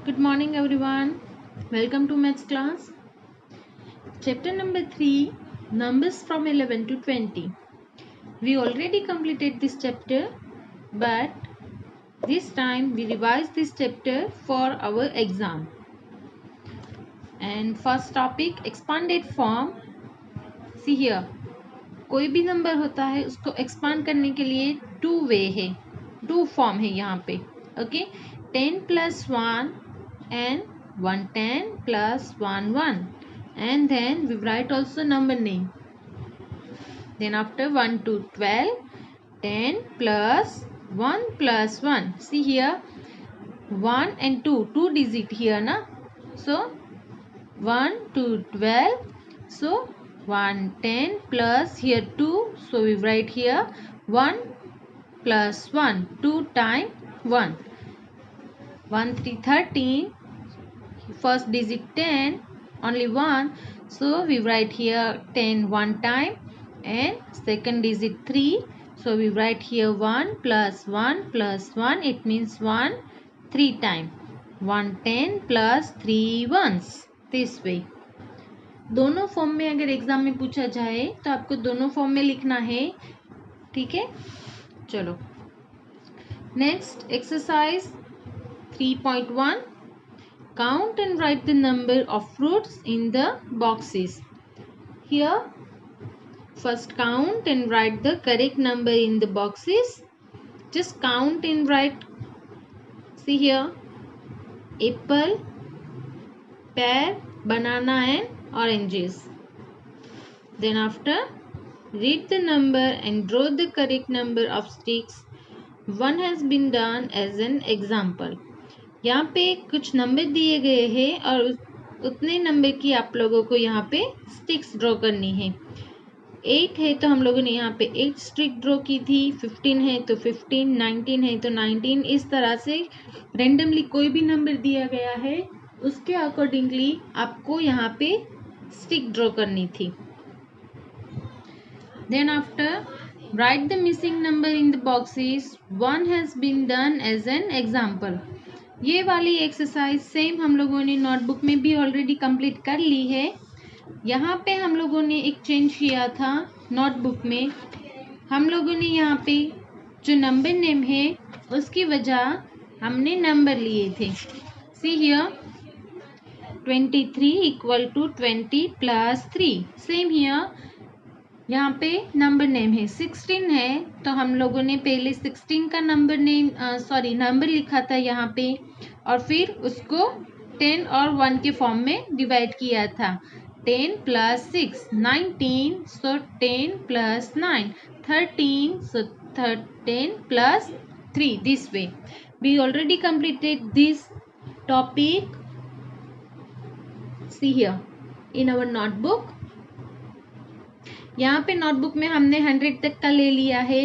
Good morning everyone. Welcome to maths class. Chapter number 3, numbers from 11 to 20. We already completed this chapter, but this time we revise this chapter for our exam. And first topic, expanded form. See here, कोई भी number होता है उसको expand करने के लिए to form है यहाँ पे. Okay, 10 plus 1 and 110 plus 1 1, and then we write also number name. Then after 1 to 12, 10 plus 1 plus 1. See here, 1 and 2 digit here na, so 1 to 12, so 110 plus here 2, so we write here 1 plus 1, 2 times 1. 1 3 13, first digit 10, only 1, so we write here 10 one time, and second digit 3, so we write here 1 plus 1 plus 1, it means 1 3 time. 110 plus 3 ones, this way. दोनों form में अगर exam में पूछा जाए तो आपको दोनों form में लिखना है. ठीक है, चलो next exercise 3.1. Count and write the number of fruits in the boxes. Here, first count and write the correct number in the boxes. Just count and write. See here, apple, pear, banana and oranges. Then after, read the number and draw the correct number of sticks. One has been done as an example. यहाँ पे कुछ number दिए गए हैं और उतने number की आप लोगों को यहाँ पे स्टिक्स ड्रॉ करनी है. 8 है तो हम लोगों ने यहाँ पे 8 स्टिक ड्रॉ की थी. 15 है तो 15, 19 है तो 19. इस तरह से रेंडमली कोई भी नंबर दिया गया है उसके अकॉर्डिंगली आपको यहाँ पे स्टिक ड्रॉ करनी थी. Then after, write the missing number in the boxes. One has been done as an example. ये वाली एक्सरसाइज सेम हम लोगों ने नोटबुक में भी ऑलरेडी कंप्लीट कर ली है. यहाँ पे हम लोगों ने एक चेंज किया था. नोटबुक में हम लोगों ने यहाँ पे जो नंबर नेम है उसकी वजह हमने नंबर लिए थे. See here, 23 equal to 20 plus 3. Same here, यहाँ पे नंबर नेम है. 16 है तो हम लोगों ने पहले 16 का नंबर लिखा था यहाँ पे और फिर उसको 10 और 1 के फॉर्म में डिवाइड किया था. 10 plus 6 19, so 10 plus 9 13, so 10 plus 3. This way we already completed this topic. See here in our notebook. यहाँ पे नोटबुक में हमने 100 तक का ले लिया है.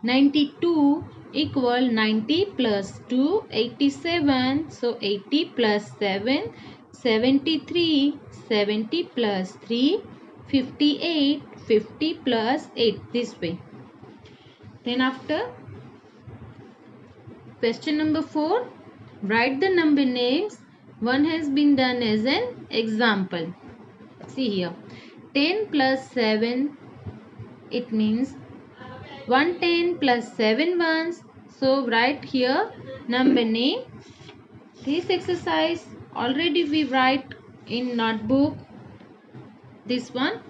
92 equal 90 plus 2 87, so 80 plus 7 73, 70 plus 3 58, 50 plus 8. This way. Then after, question number 4. Write the number names. One has been done as an example. See here, 10 plus 7, it means 110 plus 7 ones. So write here number name. This exercise already we write in notebook. This one,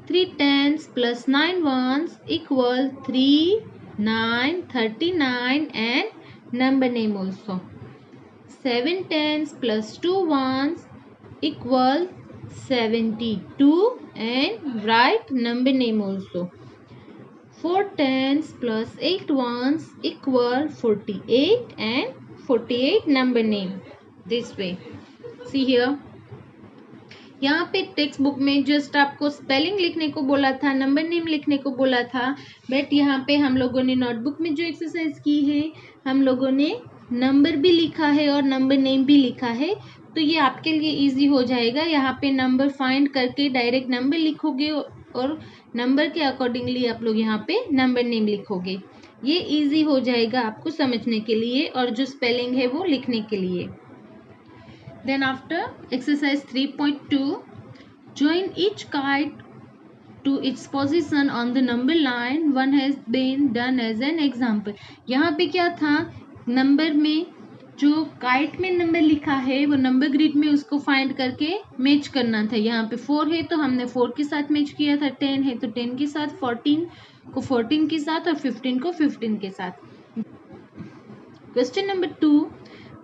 3 tens plus 9 ones equal 3, 9, 39 and number name also. 7 tens plus 2 ones equal 72 and write number name also. 4 tens plus 8 ones equal 48 and 48 number name. This way. See here. यहाँ पे text book में just आपको spelling लिखने को बोला था, number name लिखने को बोला था, बट यहाँ पे हम लोगों ने नोटबुक में जो एक्सरसाइज की है हम लोगों ने नंबर भी लिखा है और नंबर नेम भी लिखा है. तो ये आपके लिए इजी हो जाएगा. यहाँ पे नंबर फाइंड करके डायरेक्ट नंबर लिखोगे और नंबर के अकॉर्डिंगली आप लोग यहाँ पे नंबर नेम लिखोगे. ये इजी हो जाएगा आपको समझने के लिए और जो स्पेलिंग है वो लिखने के लिए. Then after exercise 3.2, join each kite to its position on the number line. One has been done as an example. यहाँ पे क्या था, नंबर में जो काइट में नंबर लिखा है वो नंबर ग्रिड में उसको फाइंड करके मैच करना था. यहाँ पे 4 है तो हमने 4 के साथ मैच किया था, 10 है तो 10 के साथ, 14 को 14 के साथ और 15 को 15 के साथ. Question number 2,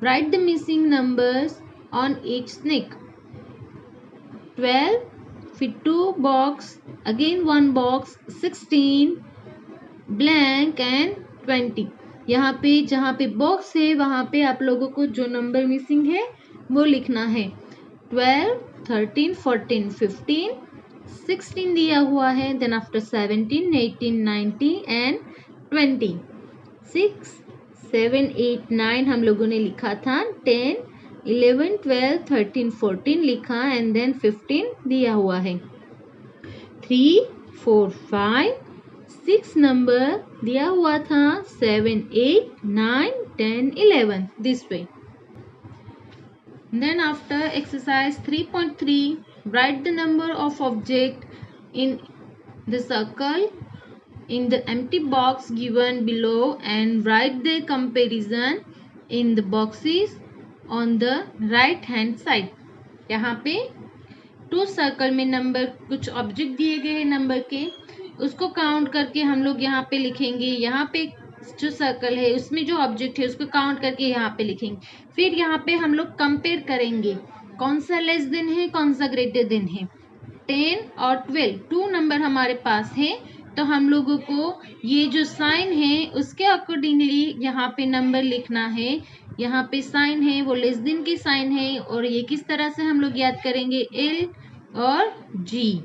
right the missing numbers on each snake. 12, फिर 2 box, again 1 box, 16 blank and 20. यहाँ पे जहाँ पे बॉक्स है वहाँ पे आप लोगों को जो नंबर मिसिंग है वो लिखना है. 12, 13, 14, 15, 16 दिया हुआ है. Then after 17, 18, 19 and 20. 6, 7, 8, 9 हम लोगों ने लिखा था. 10, 11, 12, 13, 14 लिखा एंड देन 15 दिया हुआ है. 3, 4, 5, 6 नंबर दिया हुआ था. 7, 8, 9, 10, 11 this way. Then after exercise 3.3, write the number of object in the circle in the empty box given below and write the comparison in the boxes on the right hand side. यहाँ पे 2 circle में number, कुछ object दिए गए हैं number के, उसको count करके हम लोग यहाँ पे लिखेंगे. यहाँ पे जो सर्कल है उसमें जो ऑब्जेक्ट है उसको काउंट करके यहाँ पे लिखेंगे. फिर यहाँ पे हम लोग कंपेयर करेंगे कौन सा लेस देन है कौन सा ग्रेटर देन है. 10 और 12 2 नंबर हमारे पास है तो हम लोगों को ये जो साइन है उसके अकॉर्डिंगली यहाँ पे नंबर लिखना है. यहाँ पे साइन है वो लेस देन की साइन है और ये किस तरह से हम लोग याद करेंगे, L और G,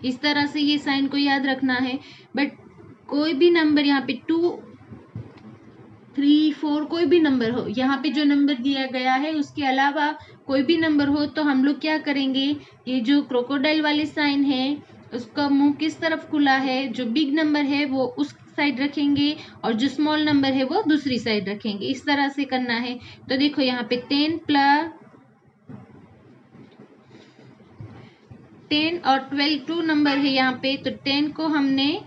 इस तरह से ये साइन को याद रखना है. बट कोई भी नंबर यहाँ पे 2, 3, 4 कोई भी नंबर हो, यहाँ पे जो नंबर दिया गया है उसके अलावा कोई भी नंबर हो तो हम लोग क्या करेंगे, ये जो क्रोकोडाइल वाली साइन है उसका मुंह किस तरफ खुला है, जो बिग नंबर है वो उस साइड रखेंगे और जो स्मॉल नंबर है वो दूसरी साइड रखेंगे. इस तरह से करना है. तो देखो यहाँ पे 10 और 12 2 नंबर है यहाँ पे, तो 10 को हमने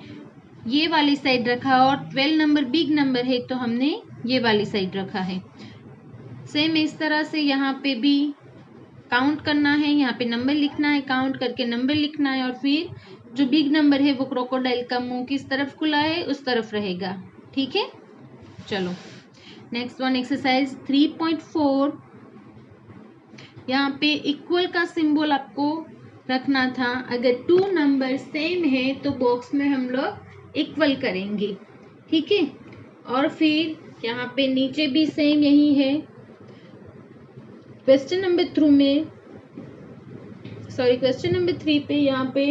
ये वाली साइड रखा और 12 नंबर बिग नंबर है तो हमने ये वाली साइड रखा है. सेम इस तरह से यहाँ पे भी काउंट करना है, यहाँ पे नंबर लिखना है, काउंट करके नंबर लिखना है और फिर जो बिग नंबर है वो क्रोकोडाइल का मुंह किस तरफ खुला है उस तरफ रहेगा. ठीक है, चलो नेक्स्ट वन एक्सरसाइज 3.4. यहाँ पे इक्वल का सिंबल आपको रखना था. अगर 2 नंबर सेम है तो बॉक्स में हम लोग इक्वल करेंगे. ठीक है, और फिर यहाँ पे नीचे भी सेम यही है. क्वेश्चन नंबर 3 पे यहाँ पे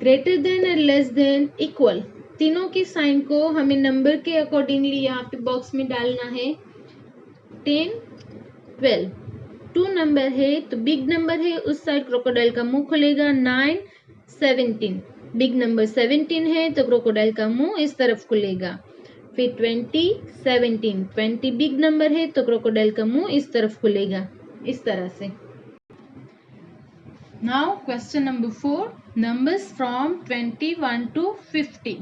ग्रेटर देन और लेस देन इक्वल तीनों की साइन को हमें नंबर के अकॉर्डिंगली यहाँ पे बॉक्स में डालना है. 10, 12 2 नंबर है तो बिग नंबर है उस साइड क्रोकोडाइल का मुंह खुलेगा. 9, 17 बिग नंबर 17 है तो क्रोकोडाइल का मुंह इस तरफ खुलेगा. फिर 20, 17 20 बिग नंबर है तो क्रोकोडाइल का मुंह इस तरफ खुलेगा. इस तरह से. Now question number 4, numbers from 21 to 50.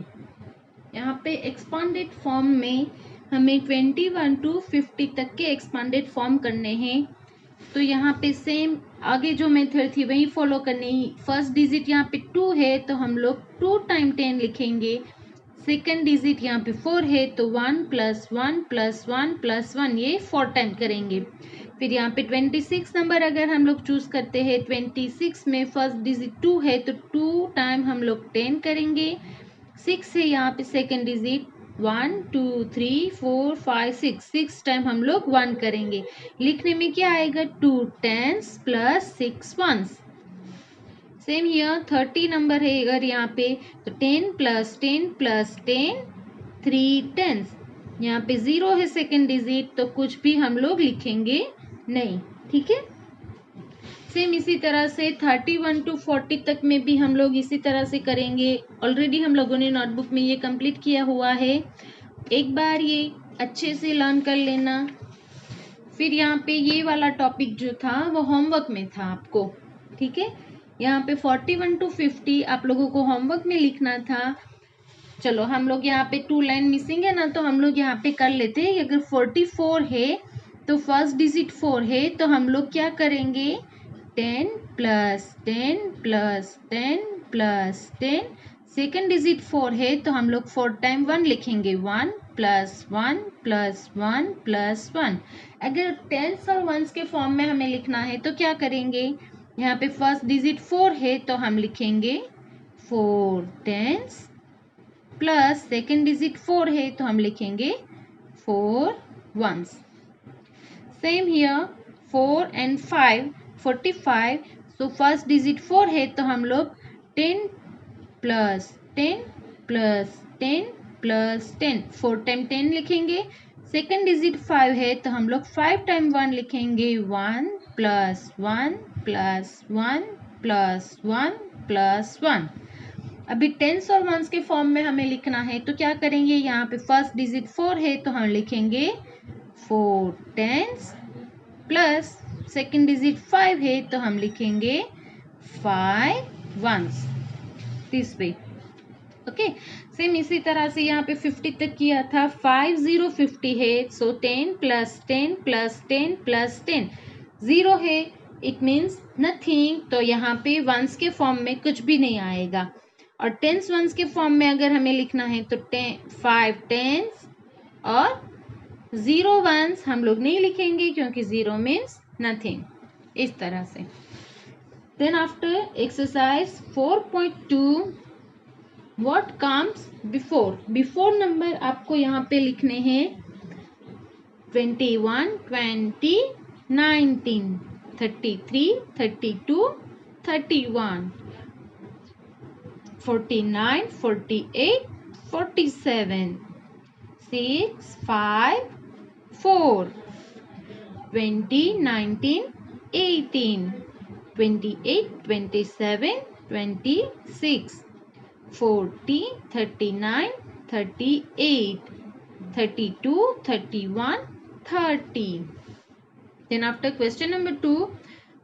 यहाँ पे एक्सपांडेड फॉर्म में हमें 21 to 50 तक के एक्सपांडेड फॉर्म करने हैं. तो यहाँ पे सेम आगे जो मेथड थी वही फॉलो करनी. फर्स्ट डिजिट यहाँ पे 2 है तो हम लोग 2 टाइम 10 लिखेंगे. सेकेंड डिजिट यहाँ पे 4 है तो 1 + 1 + 1 + 1 ये 4 टाइम करेंगे. फिर यहाँ पे 26 नंबर अगर हम लोग चूज करते हैं, 26 में फर्स्ट डिजिट 2 है तो 2 टाइम हम लोग 10 करेंगे. 6 है यहाँ पे सेकेंड डिजिट, 1 2 3 4 5 6 टाइम हम लोग 1 करेंगे. लिखने में क्या आएगा, 2 10s + 6 1s. Same here 30 number है अगर यहाँ पे तो 10 + 10 + 10 3 10s. यहाँ पे 0 है सेकेंड डिजिट तो कुछ भी हम लोग लिखेंगे नहीं. ठीक है, सेम इसी तरह से 31 to 40 तक में भी हम लोग इसी तरह से करेंगे. ऑलरेडी हम लोगों ने नोटबुक में ये कंप्लीट किया हुआ है. एक बार ये अच्छे से लर्न कर लेना. फिर यहाँ पे ये वाला टॉपिक जो था वो होमवर्क में था आपको, ठीक है। यहाँ पे 41 to 50 आप लोगों को होमवर्क में लिखना था। चलो हम लोग यहाँ पे 2 लाइन मिसिंग है ना, तो हम लोग यहाँ पे कर लेते हैं। अगर 44 है तो फर्स्ट डिजिट 4 है, तो हम लोग क्या करेंगे, 10 + 10 + 10 + 10। सेकेंड डिजिट 4 है तो हम लोग 4 टाइम 1 लिखेंगे, 1 + 1 + 1 + 1। अगर टेंस और वंस के फॉर्म में हमें लिखना है तो क्या करेंगे, यहाँ पे फर्स्ट डिजिट 4 है तो हम लिखेंगे 4 टेंस, प्लस सेकेंड डिजिट 4 है तो हम लिखेंगे 4 वंस। सेम हियर 4 and 5 45, तो फर्स्ट डिजिट 4 है तो हम लोग 10 + 10 + 10 + 10 4 टाइम 10 लिखेंगे। सेकेंड डिजिट 5 है तो हम लोग 5 टाइम 1 लिखेंगे, 1 + 1 + 1 + 1 + 1। अभी टेंस और वंस के फॉर्म में हमें लिखना है तो क्या करेंगे, यहाँ पे फर्स्ट डिजिट 4 है तो हम लिखेंगे 4 टेंस, प्लस सेकेंड डिजिट 5 है तो हम लिखेंगे 5 ones, this way. Okay, same इसी तरह से यहाँ पे 50 तक किया था। 5 0 50 है, सो 10 + 10 + 10 + 10 0 है, इट मीन्स नथिंग। तो यहाँ पे वंस के फॉर्म में कुछ भी नहीं आएगा। और टेंस वंस के फॉर्म में अगर हमें लिखना है तो 5 टेंस और 0 वंस हम लोग नहीं लिखेंगे क्योंकि 0 मीन्स नथिंग, इस तरह से। Then after exercise 4.2, what comes before. Before number आपको यहाँ पे लिखने हैं 21 20 19 33 32 31 49 48 47 6 5 4 20 19 18 28 27 26 40 39 38 32 31 30। Then after question number 2,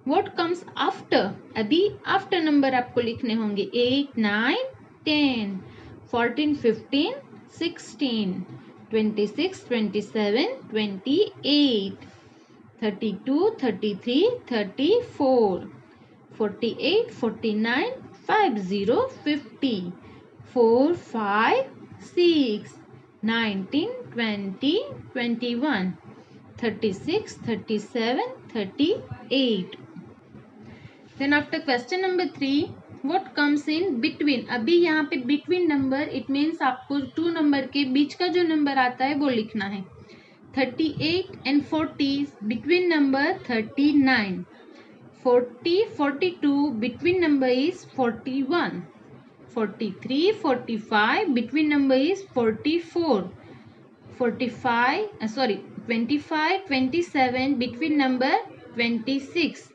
what comes after। अभी आफ्टर नंबर आपको लिखने होंगे 8 9 10 14 15 16 26 27 28 32 33 34 48 49 50 50 4 5 6 19 20 21 36 37 38। Then after question number 3, what comes in between। अभी यहाँ पे between नंबर, इट मीन्स आपको 2 नंबर के बीच का जो नंबर आता है वो लिखना है। 38 and 40 between number 39, 40 42 between number is 41, 43 45 between number is 44, 25 27 between number 26,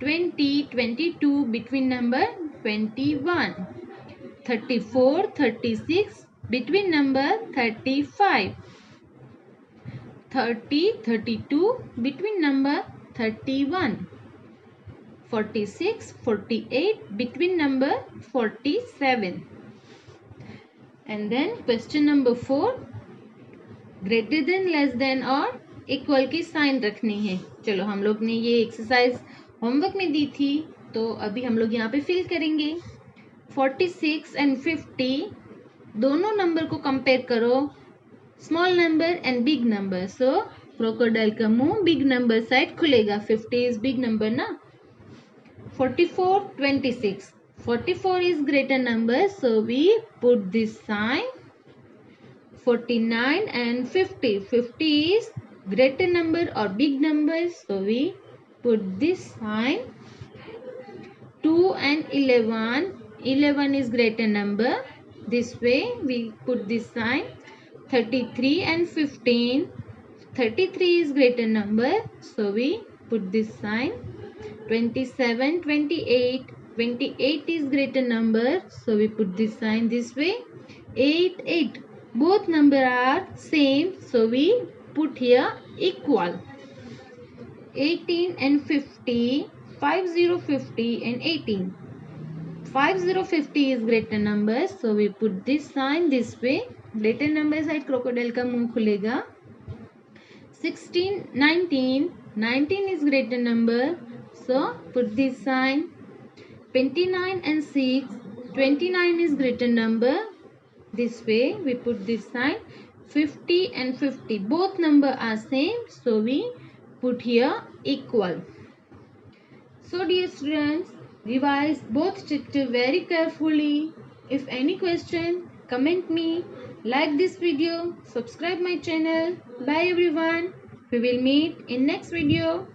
20 22 between number 21, 34 36 between number 35, 30 32 between number 31, 46 48 between number 47। And then question number 4, greater than less than और इक्वल की साइन रखनी है। चलो हम लोग ने ये एक्सरसाइज होमवर्क में दी थी, तो अभी हम लोग यहाँ पे फिल करेंगे। 46 and 50 दोनों नंबर को कंपेयर करो, small number and big number. So crocodile का मुंह बिग नंबर साइड खुलेगा, 50 इज बिग नंबर ना। 44 26, 44 is greater number, so we put this sign। 49 and 50, 50 is greater number or big number, so we put this sign। 2 and 11, 11 is greater number, this way we put this sign। 33 and 15, 33 is greater number, so we put this sign। 27 28, 28 is greater number, so we put this sign this way। 8 8, both number are same, so we put here equal। 18 and 50, 50, 50 and 18. 50, 50 is greater number, so we put this sign this way. Greater number side crocodile का मुंह खुलेगा. 16, 19, 19 is greater number, so put this sign. 29 and 6, 29 is greater number, this way we put this sign. 50 and 50, both number are same, so we put here equal. So dear students, revise both chapter very carefully. If any question, comment me, like this video, subscribe my channel. Bye everyone. We will meet in next video.